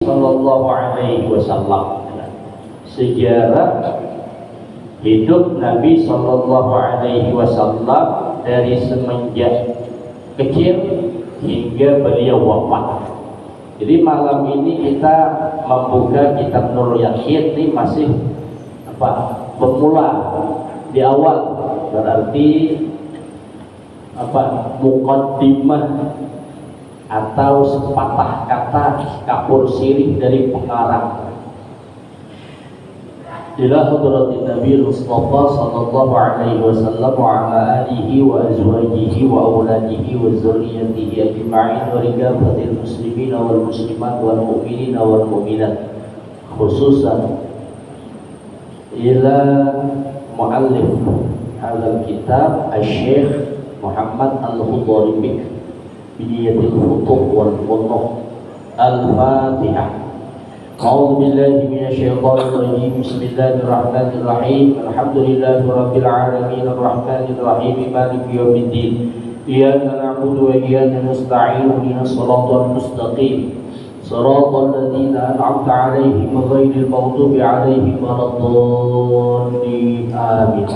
Sallallahu Alaihi Wasallam. Sejarah hidup Nabi Sallallahu Alaihi Wasallam dari semenjak kecil hingga beliau wafat. Jadi malam ini kita membuka kitab Nurul Yakin, ini masih pemula di awal, berarti muqaddimah atau sepatah kata kapur sirih dari pengarang ila hadratin Nabi Mustafa sallallahu alaihi wasallam wa ala alihi wa azwajihi wa auladihi wa dzurriyyatihi ajma'in wa rijafatil muslimin wal muslimat wal mu'minin wal mu'minat, khususan ila muallif hadzal kitab Asy-Syaikh Muhammad Al-Hudhari biniyatil futuh wal funuh. Al-Fatihah. A'udzu billahi minasyaitonir rajim. Bismillahirrahmanirrahim. Alhamdulillahi rabbil alamin arrahmanir rahim maliki yaumiddin. Iyyaka na'budu wa iyyaka nasta'in. Ihdinas siratal mustaqim. Siratal ladzina an'amta 'alaihim ghairil maghdubi 'alaihim waladdallin. Amin.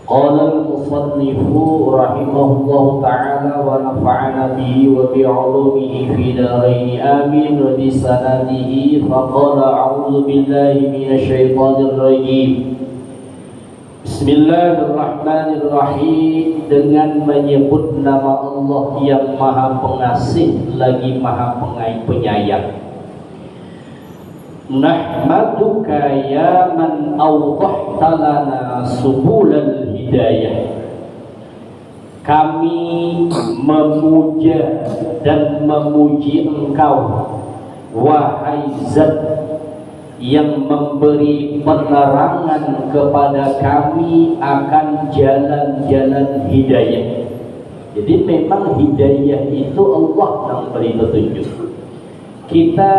Qala al-musannif rahimahullahu ta'ala wa nafa'ana bihi wa bi'ulumihi fi darain amin wa bi sanadihi faqala a'udzu billahi minasy syaithanir rajim. Bismillahirrahmanirrahim. Dengan menyebut nama Allah yang Maha Pengasih lagi Maha Penyayang. Nahmaduka ya man awdahta lana subulal hidayah. Kami memuja dan memuji Engkau, wahai Zat yang memberi penerangan kepada kami akan jalan-jalan hidayah. Jadi memang hidayah itu Allah yang beri petunjuk. Kita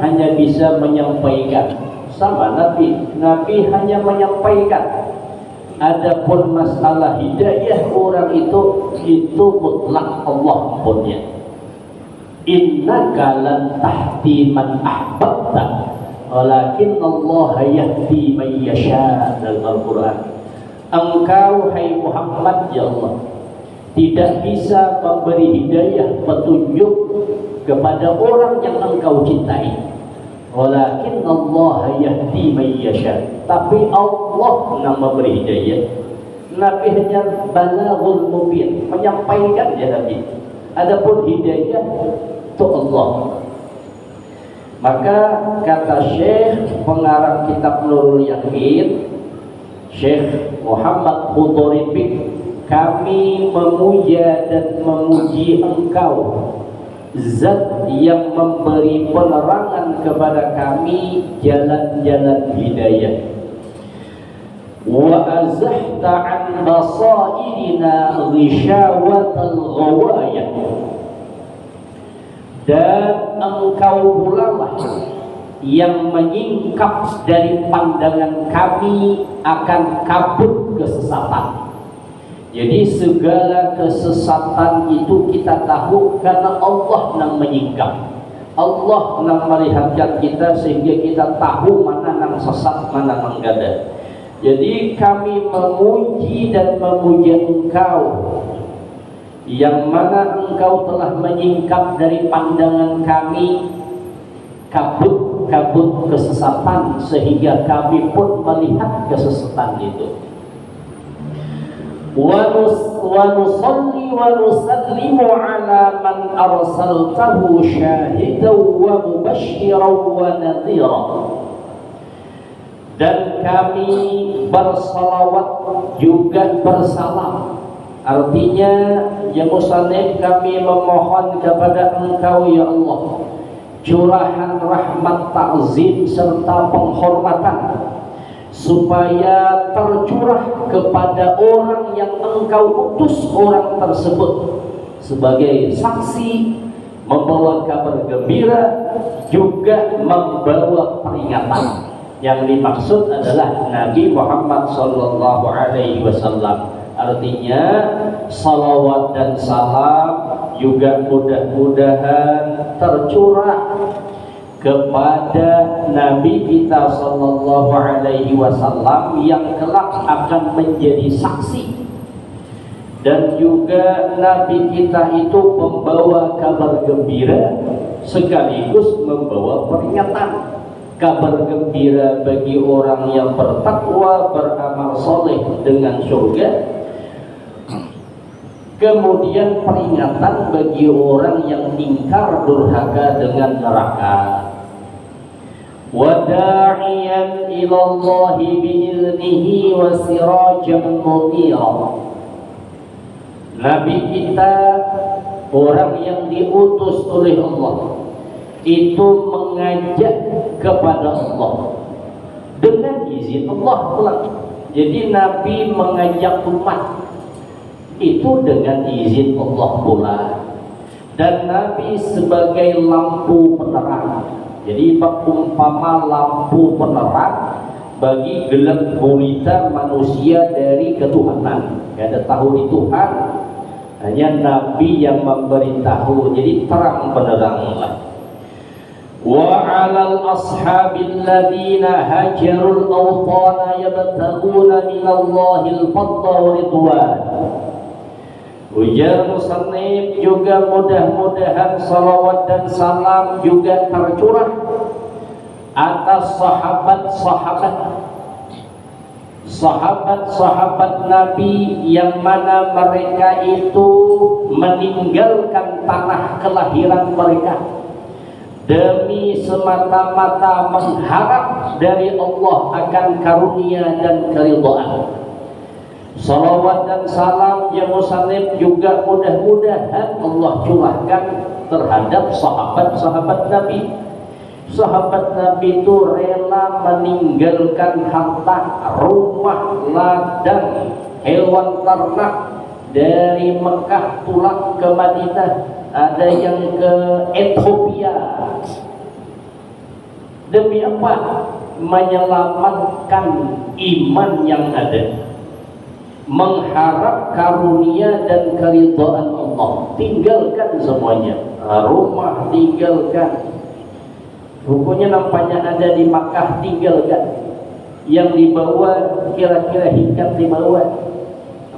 hanya bisa menyampaikan, sama Nabi hanya menyampaikan. Adapun masalah hidayah orang itu mutlak Allah punya. Innaka lan tahdi man ahbabta walakin Allah yahdi man yasha, dalam Al-Quran. Engkau hai Muhammad ya Allah tidak bisa memberi hidayah petunjuk kepada orang yang engkau cintai, walakin Allah yahdi man yasha, tapi Allah yang memberi hidayah. Nabi hanya balaghul mubin, menyampaikan ya Nabi. Adapun hidayah itu Allah. Maka kata Syekh pengarang kitab Nurul Yakin, Syekh Muhammad Hudhari, kami memuja dan memuji Engkau Zat yang memberi penerangan kepada kami jalan-jalan hidayah. Wa azahta an basairina ghishawatal ghawayah. Dan Engkau pula yang menyingkap dari pandangan kami akan kabut kesesatan. Jadi segala kesesatan itu kita tahu karena Allah yang menyingkap. Allah yang melihatkan kita sehingga kita tahu mana yang sesat, mana yang gada. Jadi kami memuji dan memuja Engkau yang mana Engkau telah menyingkap dari pandangan kami kabut kesesatan sehingga kami pun melihat kesesatan itu. Wa nusalli wa nusallimu ala man arsaltahu syahidan wa mubasysyiran wa nadhira. Dan kami bersalawat juga bersalam. Artinya ya musannif, kami memohon kepada Engkau ya Allah curahan rahmat, ta'zim serta penghormatan supaya tercurah kepada orang yang Engkau utus orang tersebut sebagai saksi, membawa kabar gembira, juga membawa peringatan. Yang dimaksud adalah Nabi Muhammad SAW. Artinya salawat dan salam juga mudah-mudahan tercurah kepada Nabi kita sallallahu alaihi wasallam yang kelak akan menjadi saksi, dan juga Nabi kita itu membawa kabar gembira sekaligus membawa peringatan. Kabar gembira bagi orang yang bertakwa, beramal soleh dengan surga, kemudian peringatan bagi orang yang ingkar durhaka dengan neraka. Wada'iyan ilallahi bi'iznihi wa sirajan munira. Nabi kita orang yang diutus oleh Allah itu mengajak kepada Allah dengan izin Allah pula. Jadi Nabi mengajak umat itu dengan izin Allah pula, dan Nabi sebagai lampu penerang. Jadi umpama lampu penerang bagi gelap gulita manusia dari ketuhanan. Gak ada tahu di Tuhan, hanya Nabi yang memberitahu. Jadi terang peneranglah. Wa 'alal ashabil ladzina hajarul awtana yabtaghuna minallahil fadla wa ridwan. Ujar musannif juga mudah-mudahan salawat dan salam juga tercurah atas sahabat-sahabat Nabi yang mana mereka itu meninggalkan tanah kelahiran mereka demi semata-mata mengharap dari Allah akan karunia dan keridhaan. Salawat dan salam yang musannif juga mudah-mudahan Allah curahkan terhadap sahabat-sahabat Nabi. Sahabat Nabi itu rela meninggalkan harta, rumah, ladang, hewan ternak dari Mekah pulang ke Madinah, ada yang ke Ethiopia. Demi apa? Menyelamatkan iman yang ada, mengharap karunia dan keridhaan Allah. Tinggalkan semuanya, rumah tinggalkan, bukunya nampaknya ada di Makkah tinggalkan, yang dibawa kira-kira hingga dibawa.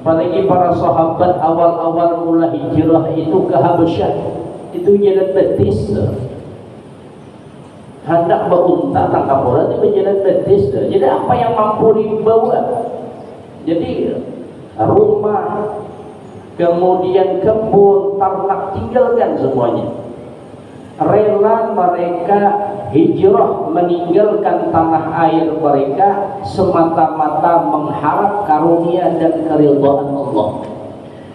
Apalagi para sahabat awal-awal mula hijrah itu ke Habasyah, itu jalan betis, hendak berunta tangkap orang itu berjalan betis. Jadi apa yang mampu dibawa? Jadi rumah, kemudian kebun, ternak tinggalkan semuanya. Rela mereka hijrah meninggalkan tanah air mereka semata-mata mengharap karunia dan keridhaan Allah.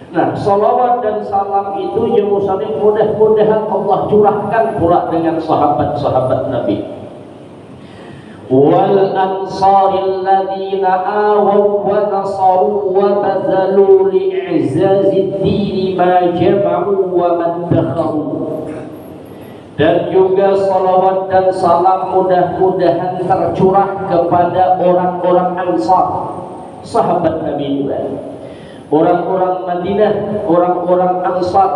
Nah, salawat dan salam itu yang musannif mudah-mudahan Allah curahkan pula dengan sahabat-sahabat Nabi. Wal ansaril ladzina awaw wa nasaru wa bazalu li'izazid dini ma jama'u wa maddakharu. Dan juga salawat dan salam mudah-mudahan tercurah kepada orang-orang Ansar, sahabat Nabi juga, orang-orang Madinah, orang-orang Ansar,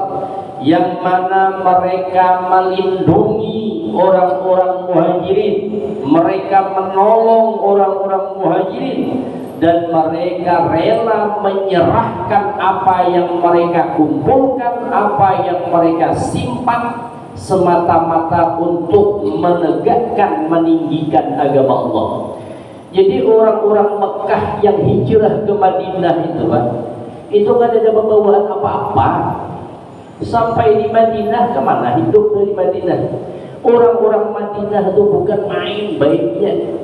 yang mana mereka melindungi orang-orang Muhajirin, mereka menolong orang-orang Muhajirin, dan mereka rela menyerahkan apa yang mereka kumpulkan, apa yang mereka simpan, semata-mata untuk menegakkan, meninggikan agama Allah. Jadi orang-orang Mekah yang hijrah ke Madinah itu, Pak, itu kan ada pembawaan apa-apa. Sampai di Madinah, kemana hidup dari Madinah? Orang-orang Madinah itu bukan main baiknya,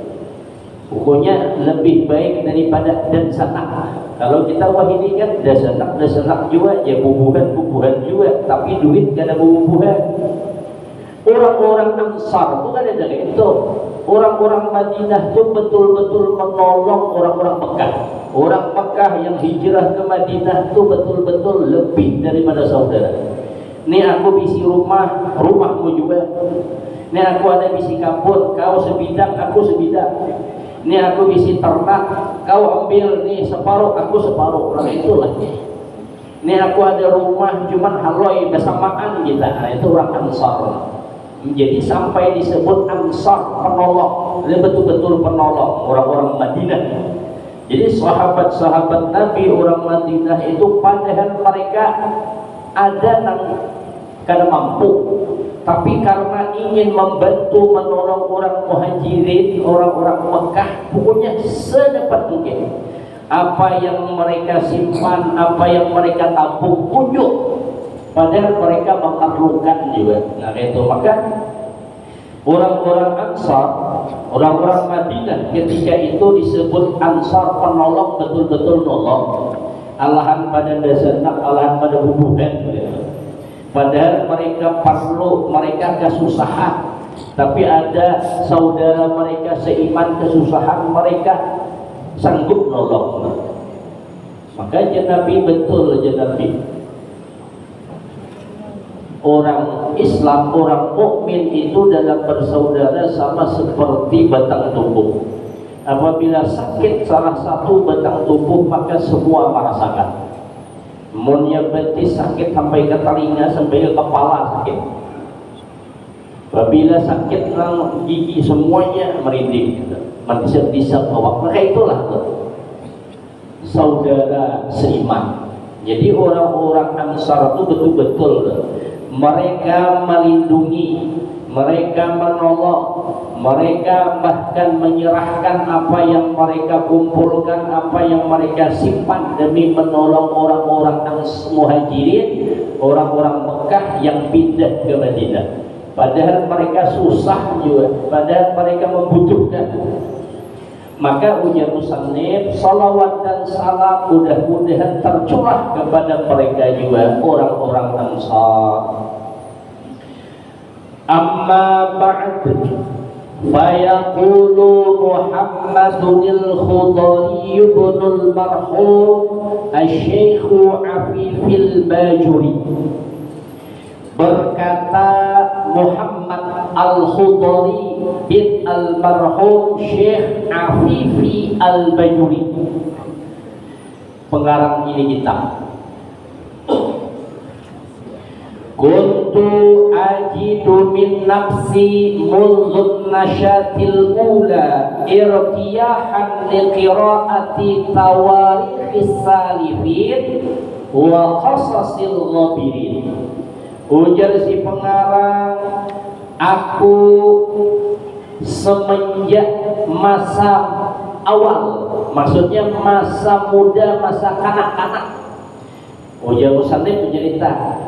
pokoknya lebih baik daripada dan sana. Kalau kita wah ini kan dasanak juga, ya bubuhan juga, tapi duit gak ada bubuhan. Orang-orang Ansar itu kan ada itu. Orang-orang Madinah itu betul-betul menolong orang-orang Mekah. Orang Mekah yang hijrah ke Madinah itu betul-betul lebih daripada saudara. Ini aku bisi rumah, rumahmu juga. Ini aku ada bisi kampung, kau sebidang, aku sebidang. Ini aku bisi ternak, kau ambil nih separuh, aku separuh. Nah itulah. Ini aku ada rumah cuman haloi bersamaan kita. Nah, itu orang Ansar. Jadi sampai disebut Ansar, penolong. Dia betul-betul penolong orang-orang Madinah. Jadi sahabat-sahabat Nabi orang Madinah itu padahal mereka ada karena mampu, tapi karena ingin membantu menolong orang Muhajirin, orang-orang Mekah, pokoknya sedapat mungkin. Apa yang mereka simpan, apa yang mereka tabung, unjuk. Padahal mereka memerlukan juga. Nah itu maka orang-orang Ansar, orang-orang Madinah ketika itu disebut Ansar, penolong, betul-betul nolong. Alahan pada dasar, alahan pada hubungan. Padahal mereka perlu, mereka kesusahan, tapi ada saudara mereka seiman kesusahan, mereka sanggup nolong. Maka Nabi betul Nabi. Orang Islam, orang mukmin itu dalam bersaudara sama seperti batang tubuh. Apabila sakit salah satu batang tubuh, maka semua merasakan. Munnya betis sakit sampai ke telinga, sampai ke kepala sakit. Apabila sakit gigi semuanya merinding, mendisap-disap awak. Maka itulah saudara seiman. Jadi orang-orang Ansar itu betul-betul mereka melindungi, mereka menolong, mereka bahkan menyerahkan apa yang mereka kumpulkan, apa yang mereka simpan demi menolong orang-orang Muhajirin, orang-orang Mekah yang pindah ke Madinah. Padahal mereka susah juga, padahal mereka membutuhkan. Maka ujar musannif, salawat dan salam mudah-mudahan tercurah kepada mereka juga, orang-orang Ansar. Amma ba'd, fayaqulu Muhammadunil Khudari ibnul marhum Asy-Syaikh Afifil Bajuri. Berkata Muhammad Al-Khudari bin Al-Marhum Syekh Afifi Al-Bajuri, pengarang ini kitab. Kuntu ajidu min nafsi mundzun nasyatil ula irtiyahan liqiraati tawarikhis salifin wa qasasil ghabirin. Ujar si pengarang, aku semenjak masa awal, maksudnya masa muda, masa kanak-kanak. Ujar musannif mencerita,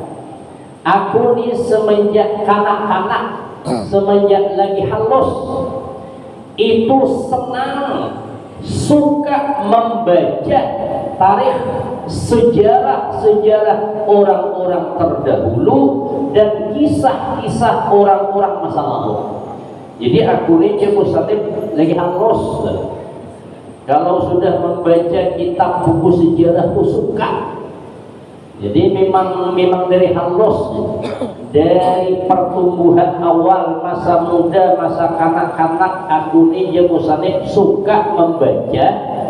aku nih semenjak kanak-kanak, semenjak lagi halus, itu senang, suka membaca tarikh, sejarah-sejarah orang-orang terdahulu dan kisah-kisah orang-orang masa lalu. Jadi aku ini musannif lagi halus. Kalau sudah membaca kitab buku sejarah aku suka. Jadi memang dari halus, dari pertumbuhan awal masa muda, masa kanak-kanak, aku ini musannif suka membaca,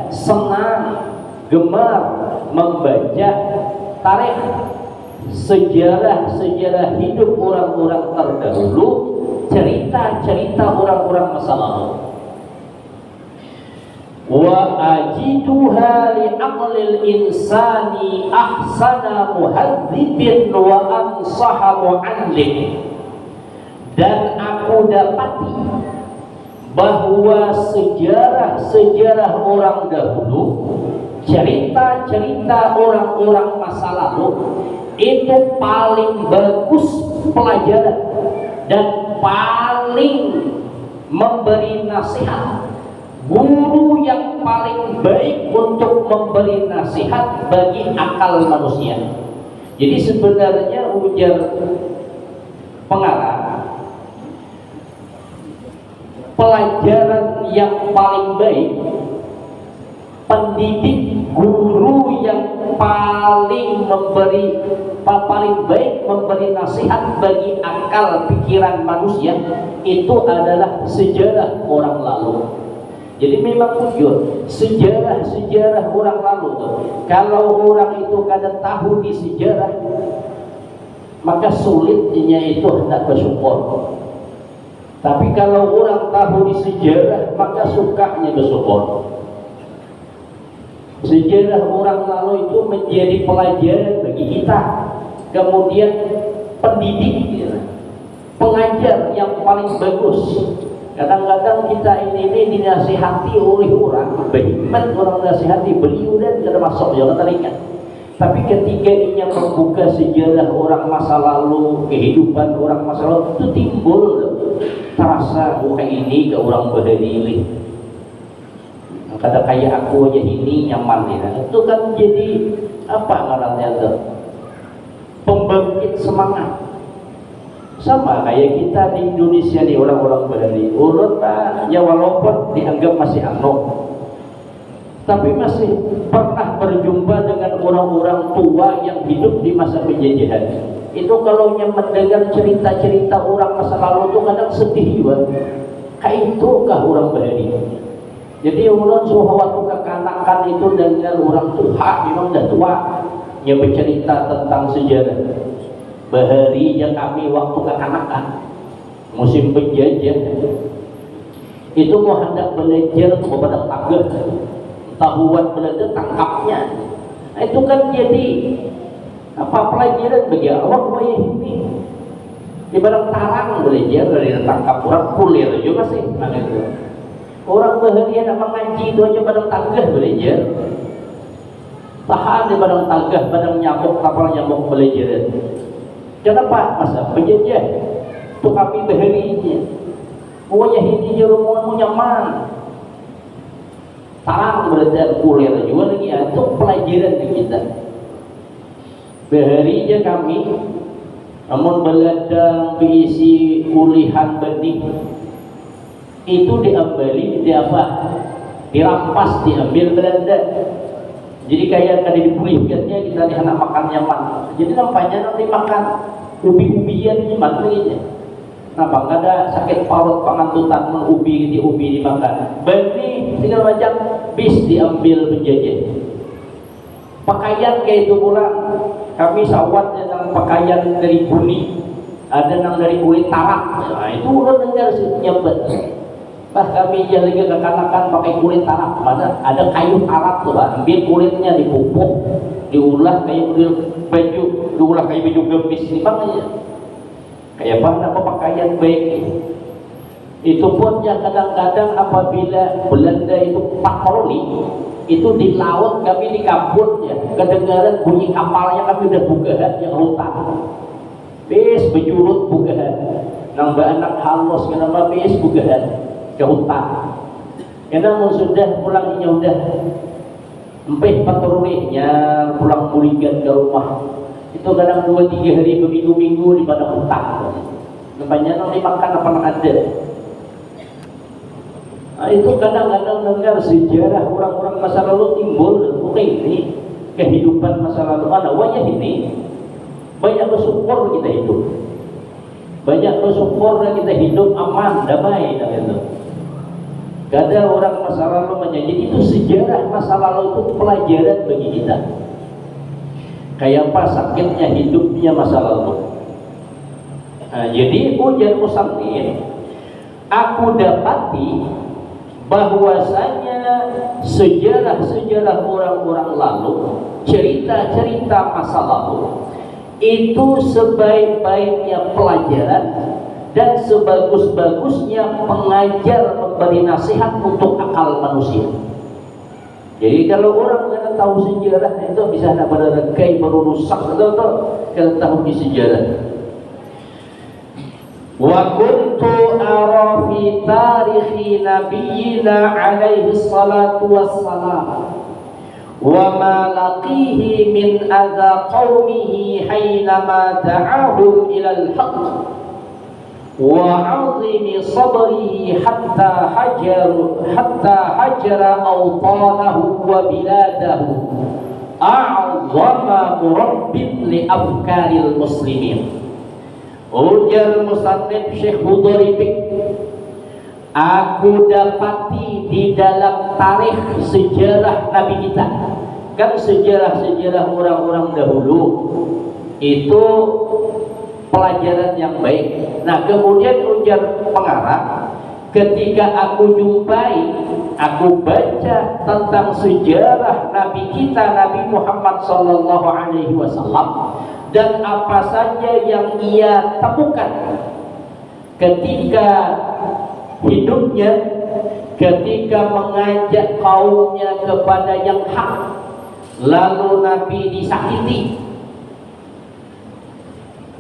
senang, gemar membaca tarikh, sejarah-sejarah hidup orang-orang terdahulu, cerita-cerita orang-orang masa lalu. Wa ajiduha li aqlil insani ahsana muhadzibin wa ansaha mu'allim. Dan aku dapati bahwa sejarah-sejarah orang dahulu, cerita-cerita orang-orang masa lalu itu paling bagus pelajaran dan paling memberi nasihat. Guru yang paling baik untuk memberi nasihat bagi akal manusia. Jadi sebenarnya ujar pengarang, pelajaran yang paling baik, pendidik, guru yang paling baik memberi nasihat bagi akal pikiran manusia itu adalah sejarah orang lalu. Jadi memang jujur sejarah orang lalu tuh. Kalau orang itu kadang tahu di sejarah, maka sulitnya itu hendak bersyukur. Tapi kalau orang tahu di sejarah, maka sukanya bersyukur. Sejarah orang lalu itu menjadi pelajaran bagi kita, kemudian pendidik, pengajar yang paling bagus. Kadang-kadang kita ini dinasihati oleh orang, bagaimana orang nasihati beliau dan tidak masuk jangan teringat. Tapi ketika ia membuka sejarah orang masa lalu, kehidupan orang masa lalu, itu timbul terasa bukan ini ke orang berdiri. Kata kayak aku aja ini nyaman ya. Itu kan jadi apa ngarannya itu? Pembangkit semangat. Sama kayak kita di Indonesia nih orang-orang berdiri. Urut ya walaupun dianggap masih UMNO, tapi masih pernah berjumpa dengan orang-orang tua yang hidup di masa penjajahan. Itu kalau yang mendengar cerita-cerita orang masa lalu itu kadang sedih juga. Kayak itu kah orang berdiri? Jadi ulun waktu kekanakan itu dengan orang tua, memang dah tua, yang bercerita tentang sejarah. Baharinya kami waktu kekanakan, musim penjajah, itu mau hendak belajar kepada tagar, tahuan Belanda tangkapnya. Nah, itu kan jadi apa pelajaran bagi awak ini. Di barang tarang belajar dari tangkap orang kuliah juga sih. Orang baharian nak mengaji itu aja barang tangga belajar. Tahan di barang tangga, barang nyamuk, kapal nyamuk belajar. Kenapa? Masa penjajah itu kami baharinya. Pokoknya ini rumahmu nyaman. Tarang belajar kuliah juga lagi itu pelajaran di kita. Baharinya kami namun beladang berisi ulihan benih itu diambil di apa? Dirampas, diambil Belanda. Jadi kayak tadi dipulihkannya kita lihat anak makan nyaman. Jadi nampaknya nanti makan ubi-ubian nyaman lagi. Nampak ada sakit parut pangantutan ubi dimakan. Benih segala macam bis diambil penjajah. Pakaian kayak itu pula kami sawat dengan pakaian dari buni, ada yang dari kulit tarak. Nah, itu udah dengar sih nyebet. Pas kami lagi kekanakan pakai kulit tarak, mana ada kayu tarak tuh, ambil kulitnya dipupuk, diulah kayak baju, diulah kayak baju gemis ini bang aja. Kayak apa pakaian baik. Itu pun yang kadang-kadang apabila Belanda itu patroli, itu di laut kami di kampung ya, kedengaran bunyi kapalnya kami udah bukaan yang rutan. Bis berjurut bukaan, nambah anak halus kenapa bis bukaan. Ke hutan. Karena sudah pulangnya udah sampai patrolinya pulang muligan ke rumah. Itu kadang 2-3 hari berminggu-minggu di pada hutan. Nampaknya nanti makan apa nak ada. Nah, itu kadang-kadang dengar sejarah orang-orang masa lalu timbul. Bukan ini kehidupan masa lalu ada wajah ini. Banyak bersyukur kita hidup. Banyak bersyukur dan kita hidup aman, damai dan itu. Kadang orang masa lalu menjadi itu sejarah masa lalu itu pelajaran bagi kita. Kayak apa sakitnya hidupnya masa lalu. Nah, jadi ujar Musammin, aku dapati bahwasanya sejarah-sejarah orang-orang lalu, cerita-cerita masa lalu itu sebaik-baiknya pelajaran dan sebagus-bagusnya pengajar memberi nasihat untuk akal manusia. Jadi kalau orang tidak tahu sejarah itu bisa nak berdekai baru rusak betul kalau tahu di sejarah. Wa kuntu ara fi tarikhi nabiyina alaihi salatu wassalam wa ma laqihi min adza qaumihi hainama da'ahum ila al-haqq وعظم صبره حتى هجر أوطانه وبلاده أعظم مرب لأفكار المسلمين. Ujar Musannif Syekh Hudhari, aku dapati di dalam tarikh sejarah Nabi kita. Kan sejarah-sejarah orang-orang dahulu itu pelajaran yang baik. Nah, kemudian ujar pengarang, ketika aku jumpai, aku baca tentang sejarah Nabi kita, Nabi Muhammad sallallahu alaihi wasallam, dan apa saja yang ia temukan ketika hidupnya, ketika mengajak kaumnya kepada yang hak, lalu Nabi disakiti.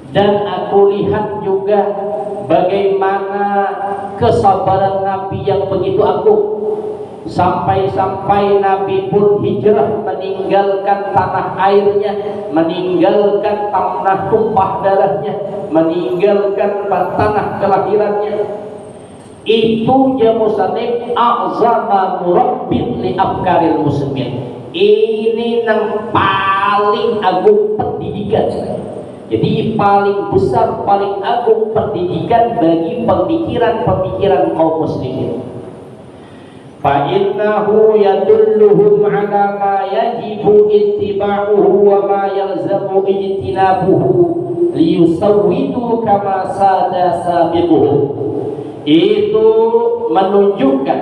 Dan aku lihat juga bagaimana kesabaran Nabi yang begitu agung, sampai-sampai Nabi pun hijrah, meninggalkan tanah airnya, meninggalkan tanah tumpah darahnya, meninggalkan tanah kelahirannya. Itu ya musannif a'zama murabbin li afkaril muslimin. Ini yang paling agung pendidikan. Jadi paling besar, paling agung pendidikan bagi pemikiran-pemikiran kaum muslimin. Fa innahu yadulluhum ala ma yajibu ittiba'uhu wa ma yalzamu ijtinabuhu liyusawwidu kama sada sabiquhum. Itu menunjukkan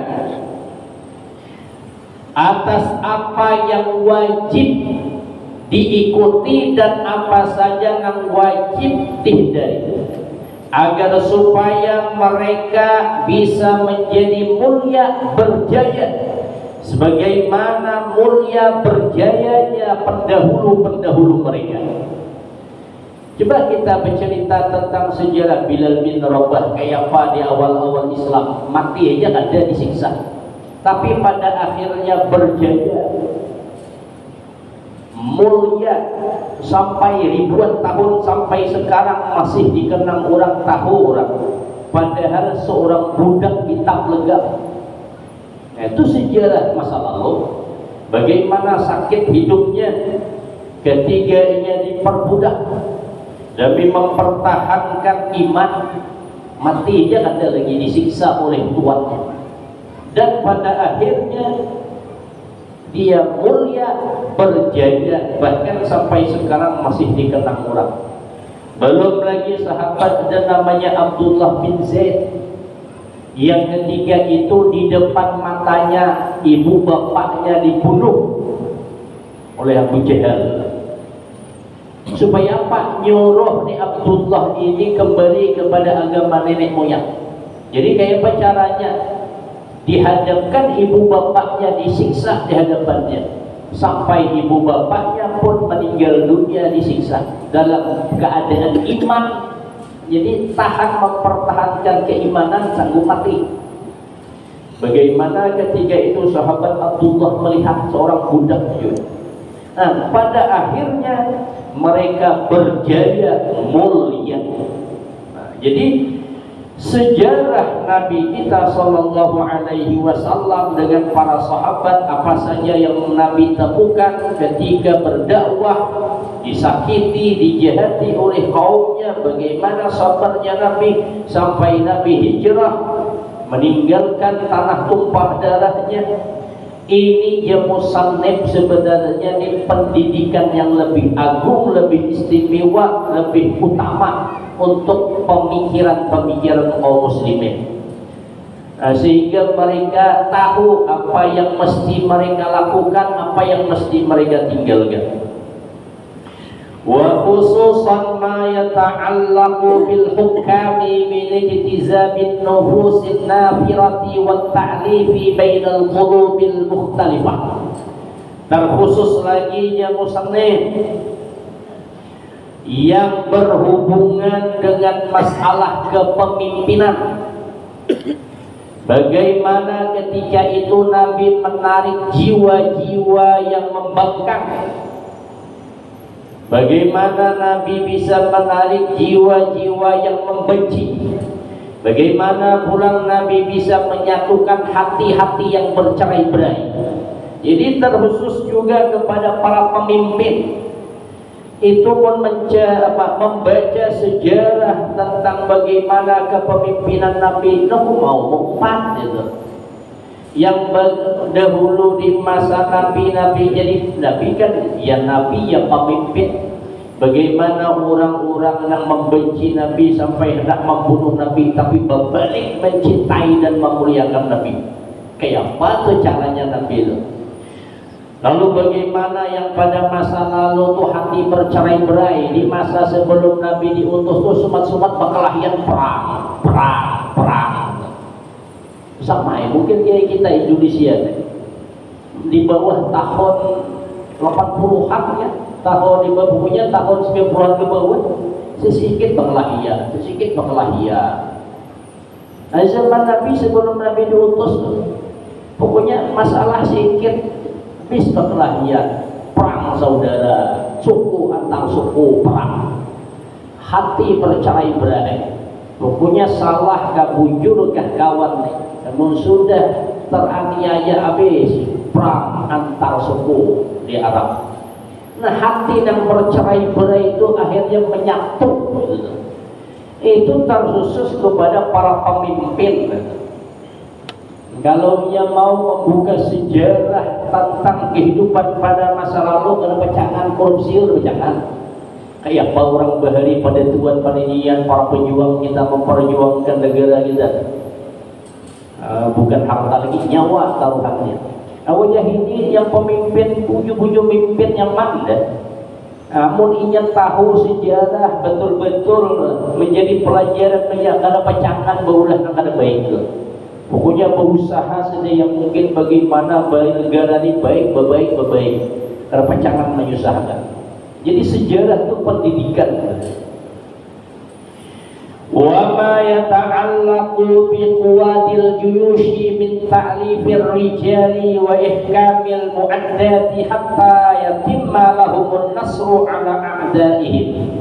atas apa yang wajib diikuti dan apa saja yang wajib dihindari, agar supaya mereka bisa menjadi mulia berjaya sebagaimana mulia berjayanya pendahulu-pendahulu mereka. Coba kita bercerita tentang sejarah Bilal bin Rabah, kayak apa di awal-awal Islam, mati aja ada disiksa, tapi pada akhirnya berjaya, mulia sampai ribuan tahun, sampai sekarang masih dikenang orang, tahu orang, padahal seorang budak hitam legam. Itu sejarah masa lalu, bagaimana sakit hidupnya ketika ia diperbudak demi mempertahankan iman, mati aja ada lagi disiksa oleh tuannya, dan pada akhirnya dia mulia berjaya, bahkan sampai sekarang masih dikenang orang. Belum lagi sahabat dan namanya Abdullah bin Zaid, yang ketika itu di depan matanya ibu bapaknya dibunuh oleh Abu Jahal. Supaya apa? Nyuruh nih Abdullah ini kembali kepada agama nenek moyang. Jadi kayak apa caranya? Dihadapkan ibu bapaknya, disiksa di hadapannya, sampai ibu bapaknya pun meninggal dunia disiksa dalam keadaan iman. Jadi tahan mempertahankan keimanan, sanggup mati. Bagaimana ketika itu sahabat Abdullah melihat seorang budak juga. Nah, pada akhirnya mereka berjaya mulia. Nah, jadi sejarah Nabi kita sallallahu alaihi wasallam dengan para sahabat, apa saja yang Nabi temukan ketika berdakwah, disakiti, dijahati oleh kaumnya, bagaimana sabarnya Nabi sampai Nabi hijrah, meninggalkan tanah tumpah darahnya. Ini ya musannif sebenarnya ini pendidikan yang lebih agung, lebih istimewa, lebih utama untuk pemikiran-pemikiran kaum muslimin. Nah, sehingga mereka tahu apa yang mesti mereka lakukan, apa yang mesti mereka tinggalkan. Wa khususan ma yata'allaqu bil hukami min ijtizabin nufusin nafirati wat ta'lifi bainal qulubil mukhtalifah. Terkhusus lagi ya musannif yang berhubungan dengan masalah kepemimpinan. Bagaimana ketika itu Nabi menarik jiwa-jiwa yang membangkang. Bagaimana Nabi bisa menarik jiwa-jiwa yang membenci. Bagaimana pula Nabi bisa menyatukan hati-hati yang bercerai-berai. Jadi terkhusus juga kepada para pemimpin. itu pun membaca sejarah tentang bagaimana kepemimpinan Nabi itu mau mumpat itu. Yang dahulu di masa Nabi jadi Nabi kan ya Nabi ya pemimpin. Bagaimana orang-orang yang membenci Nabi sampai hendak membunuh Nabi, tapi berbalik mencintai dan memuliakan Nabi. Kayak apa tuh caranya Nabi itu? Lalu bagaimana yang pada masa lalu tuh hati bercerai-berai, di masa sebelum Nabi diutus tuh sumat-sumat berkelahian perang. Sama ya, mungkin kayak kita Indonesia di bawah tahun 80-an ya, tahun di bawahnya tahun 90-an ke bawah, sedikit berkelahian. Nah, zaman Nabi sebelum Nabi diutus tuh, pokoknya masalah sedikit bis berkelahian, perang saudara, suku antar suku perang, hati bercerai-berai, pokoknya salah gak bujur gak kawan nih, namun sudah teraniaya habis perang antar suku di Arab. Nah, hati yang bercerai-berai itu akhirnya menyatu gitu. Itu terkhusus kepada para pemimpin. Kalau dia mau membuka sejarah tentang kehidupan pada masa lalu, ada pecahan korupsi, pecahan kayak apa orang bahari pada tuan paninian, para pejuang kita memperjuangkan negara kita, bukan harta lagi, nyawa taruhannya. Awal ini yang pemimpin buju-buju mimpin yang mana? Namun ingin tahu sejarah betul-betul menjadi pelajaran, yang ada pecahan berulah yang ada baik. Pokoknya berusaha saja yang mungkin bagaimana negara ini baik. Karena pecahan menyusahkan. Jadi sejarah itu pendidikan. Wa ma yata'allaqu bi quwadil juyushi min ta'lifir rijali wa ihkamil mu'addati hatta yatimma lahumun nasru ala a'daihim.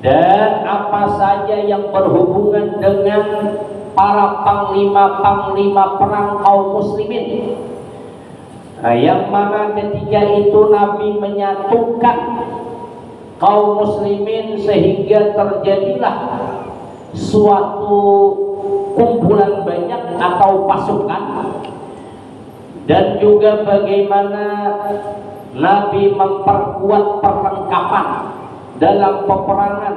Dan apa saja yang berhubungan dengan para panglima-panglima perang kaum muslimin, yang mana ketika itu Nabi menyatukan kaum muslimin sehingga terjadilah suatu kumpulan banyak atau pasukan, dan juga bagaimana Nabi memperkuat perlengkapan dalam peperangan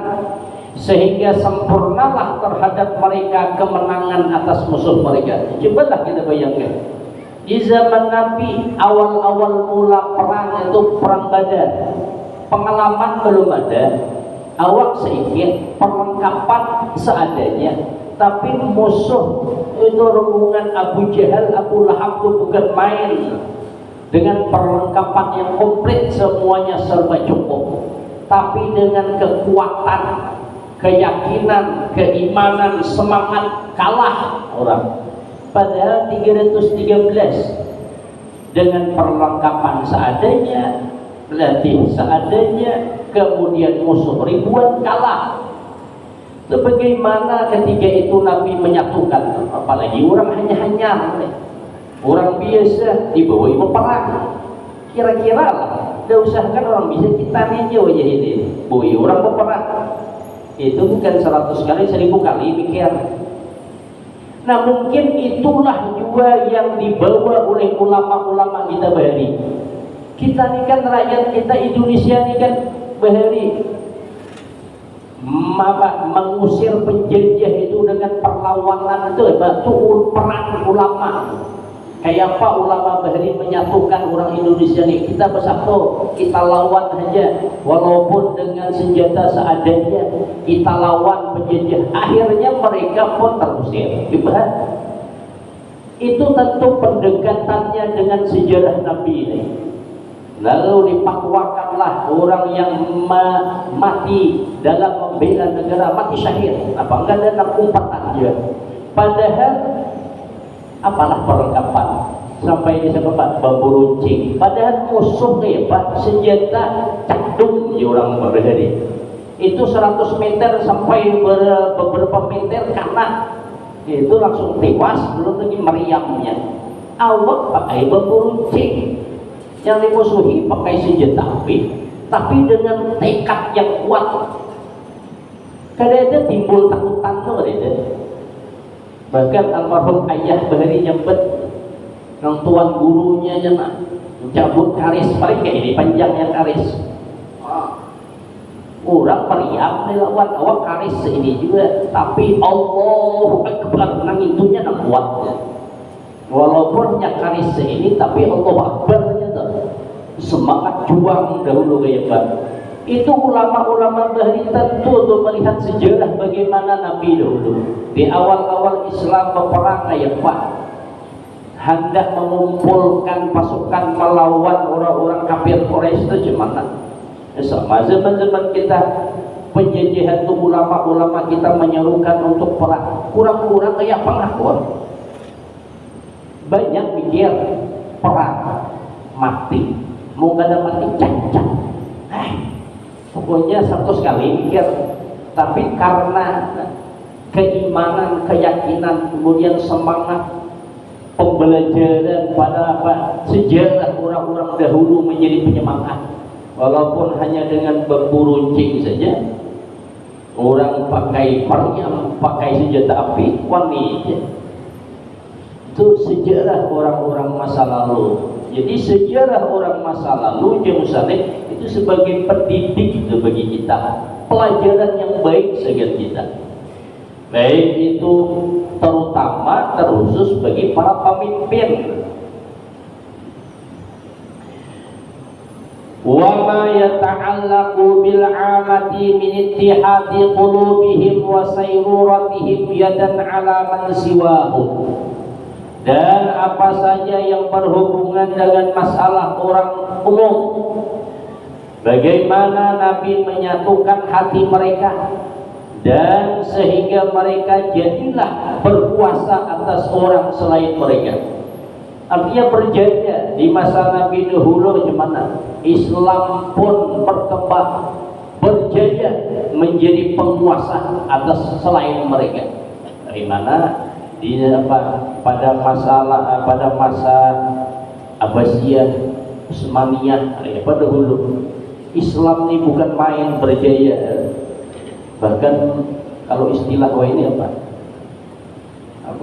sehingga sempurnalah terhadap mereka kemenangan atas musuh mereka. Cobalah kita bayangkan di zaman Nabi awal-awal mula perang itu perang Badar, pengalaman belum ada, awak sedikit, perlengkapan seadanya, tapi musuh itu rombongan Abu Jahal, Abu Lahab itu bukan main, dengan perlengkapan yang komplit, semuanya serba cukup, tapi dengan kekuatan, keyakinan, keimanan, semangat kalah orang. Padahal 313 dengan perlengkapan seadanya, pelatih seadanya, kemudian musuh ribuan kalah. Itu bagaimana ketika itu Nabi menyatukan, apalagi orang hanya orang biasa dibawa perang, kira-kira lah, tidak usahkan orang bisa kita aja wajah ini, boy orang berperang. Itu bukan 100 kali, 1000 kali mikir. Nah, mungkin itulah juga yang dibawa oleh ulama-ulama kita bahari. Kita ini kan rakyat kita Indonesia ini kan bahari mengusir penjajah itu dengan perlawanan itu, batu perang ulama. Kayak apa ulama bahari menyatukan orang Indonesia ini? Kita bersatu, kita lawan saja, walaupun dengan senjata seadanya, kita lawan penjajah. Akhirnya mereka pun terusir. Itu tentu pendekatannya dengan sejarah Nabi ini. Lalu dipakwakanlah orang yang mati dalam membela negara, mati syahid. Apa enggak ada umpatan dia? Padahal apalah perlengkapan sampai disebut bambu runcing, padahal musuh hebat, senjata cakdung di orang berdiri itu 100 meter sampai beberapa meter karena itu langsung tewas, belum lagi meriamnya. Awak pakai bambu runcing, yang dimusuhi pakai senjata api. tapi dengan tekad yang kuat. Kadang-kadang timbul takutan tuh ada. Bahkan almarhum ayah bahari nyempet nang tuan gurunya nak cabut karis paling kayak ini panjangnya karis. Orang periak melawan awak karis ini juga, tapi Allahu Akbar nang itunya nang kuat. Walaupun nya karis ini, tapi Allahu Akbarnya tuh semangat juang dahulu kayak Pak. Itu ulama-ulama bahari tentu untuk melihat sejarah bagaimana Nabi dahulu di awal-awal Islam berperang kayak Pak, hendak mengumpulkan pasukan melawan orang-orang kafir Quraisy itu gimana? Sama zaman-zaman kita penjajahan itu ulama-ulama kita menyerukan untuk perang, kurang-kurang kayak pengakuan. Banyak mikir perang mati, mau gak ada mati cacat. Pokoknya satu sekali mikir, tapi karena keimanan, keyakinan, kemudian semangat pembelajaran pada sejarah orang-orang dahulu menjadi penyemangat. Walaupun hanya dengan berburuncing saja, orang pakai meriam, pakai senjata api, wanita. Itu sejarah orang-orang masa lalu. Jadi sejarah orang masa lalu Jerusalem itu sebagai pendidik itu bagi kita, pelajaran yang baik sebagai kita. Baik itu terutama terkhusus bagi para pemimpin. Wa ma yata'allaqu bil 'amati min ittihadi qulubihim wa sayruratihim yadan 'ala man siwahum. Dan apa saja yang berhubungan dengan masalah orang umum, bagaimana Nabi menyatukan hati mereka dan sehingga mereka jadilah berkuasa atas orang selain mereka. Artinya berjaya di masa Nabi dahulu gimana? Islam pun berkembang, berjaya menjadi penguasa atas selain mereka. Dari mana? Di pada masa Abbasiyah, Utsmaniyah, pada dahulu Islam ini bukan main berjaya. Bahkan kalau istilah ini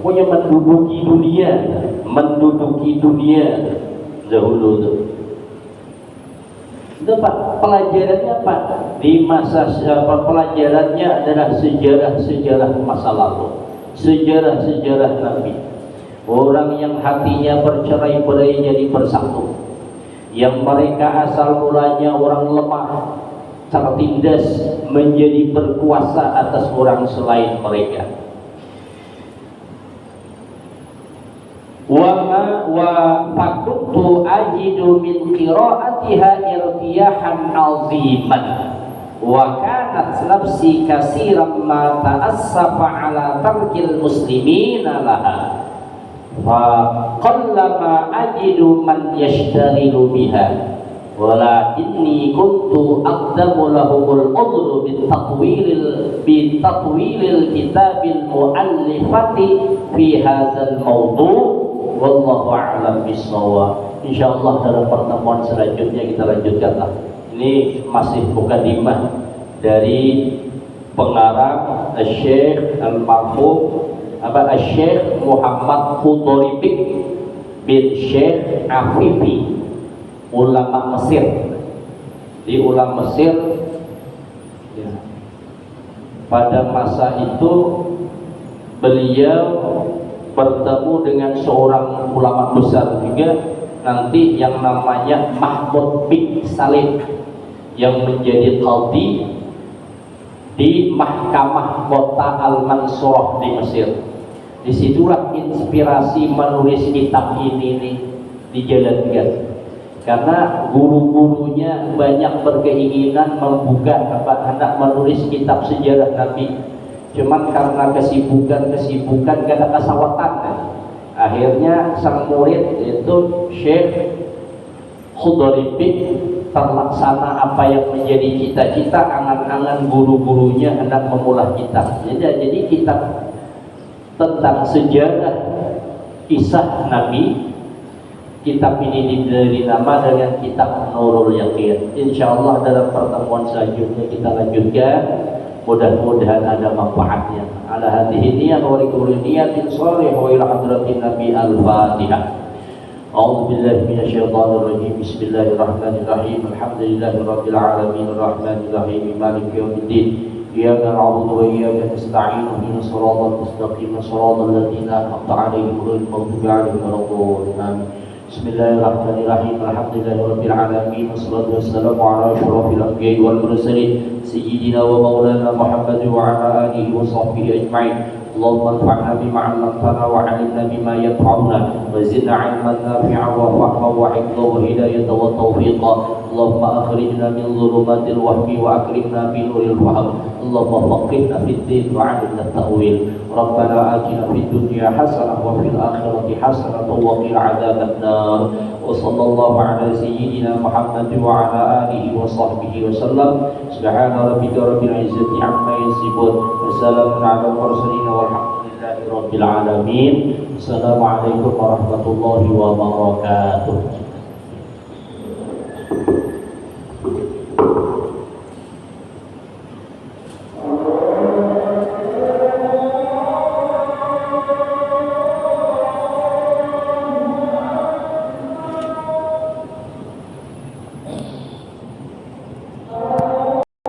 pokoknya menduduki dunia dahulu itu. Itu Pak, pelajarannya apa? Di masa pelajarannya adalah sejarah masa lalu. Sejarah Nabi, orang yang hatinya bercerai-berai jadi bersatu, yang mereka asal mulanya orang lemah, tertindas menjadi berkuasa atas orang selain mereka. Wa fakuntu ajidu min qiraatiha irtiyahan aziman. Wa kanat nafsi kasiran ma ta'assafa ala tarkil muslimina laha fa qallama ajidu man yashtaghilu biha walakinni kuntu aqdamu lahumul udhru bitatwilil kitabil muallifati fi hadzal mawdu' wallahu a'lam bissawab. Insyaallah dalam pertemuan selanjutnya kita lanjutkanlah. Ini masih mukadimah dari pengarang Syekh Al-Marhum Syekh Muhammad Khudoribik bin Syekh Afifi, ulama Mesir. Di ulama Mesir ya, pada masa itu beliau bertemu dengan seorang ulama besar juga nanti yang namanya Mahmud bin Salim yang menjadi qadhi di Mahkamah Kota Al-Mansurah di Mesir. Disitulah inspirasi menulis kitab ini dijalankan, karena guru-gurunya banyak berkeinginan membuka hendak menulis kitab sejarah Nabi, cuman karena kesibukan gak ada kesawatan kan. Akhirnya sang murid itu Syekh Khudoribik terlaksana apa yang menjadi cita-cita angan-angan guru-gurunya hendak memulah kitab. Jadi kitab tentang sejarah kisah Nabi, Kitab ini diberi nama dengan Kitab Nurul Yaqin. Insyaallah dalam pertemuan selanjutnya kita lanjutkan. Mudah-mudahan ada manfaatnya. Ala hadhihi niyyah wa likulli niyatin shalihah wa ila hadratin Nabi al-Fatihah. A'udzu billahi minasyaitonir rajim. Bismillahirrahmanirrahim. Alhamdulillahirabbil alamin arrahmanir rahim maliki yaumiddin. Iyyaka na'budu wa iyyaka nasta'in. Ihdinas siratal mustaqim siratal ladzina an'amta 'alaihim ghairil maghdubi 'alaihim waladdallin. Bismillahirrahmanirrahim. Alhamdulillahirabbil alamin wassalatu wassalamu ala asyrofil anbiya'i wal mursalin sayyidina wa maulana Muhammad wa ala alihi wa sahbihi ajma'in. Allahumma anfa'na bima 'allamtana wa 'allimna bima yanfa'una wa zidna 'ilman nafi'an wa fahman wa 'ilman wa hidayatan wa tawfiqan. Allahumma akhrijna min dhulumatil wahmi wa akrimna bi nuril fahm. Allahumma faqihna fid din wa 'allimna at-ta'wil. Rabbana atina fid dunya hasanah wa fil akhirati hasanah wa qina 'adzaban nar. Wa sallallahu ala sayyidina Muhammad wa ala alihi wa sahbihi wa sallam. Subhana rabbika rabbil izzati 'amma yasifun wa salamun 'alal mursalin walhamdulillahi rabbil alamin. Assalamualaikum warahmatullahi wabarakatuh.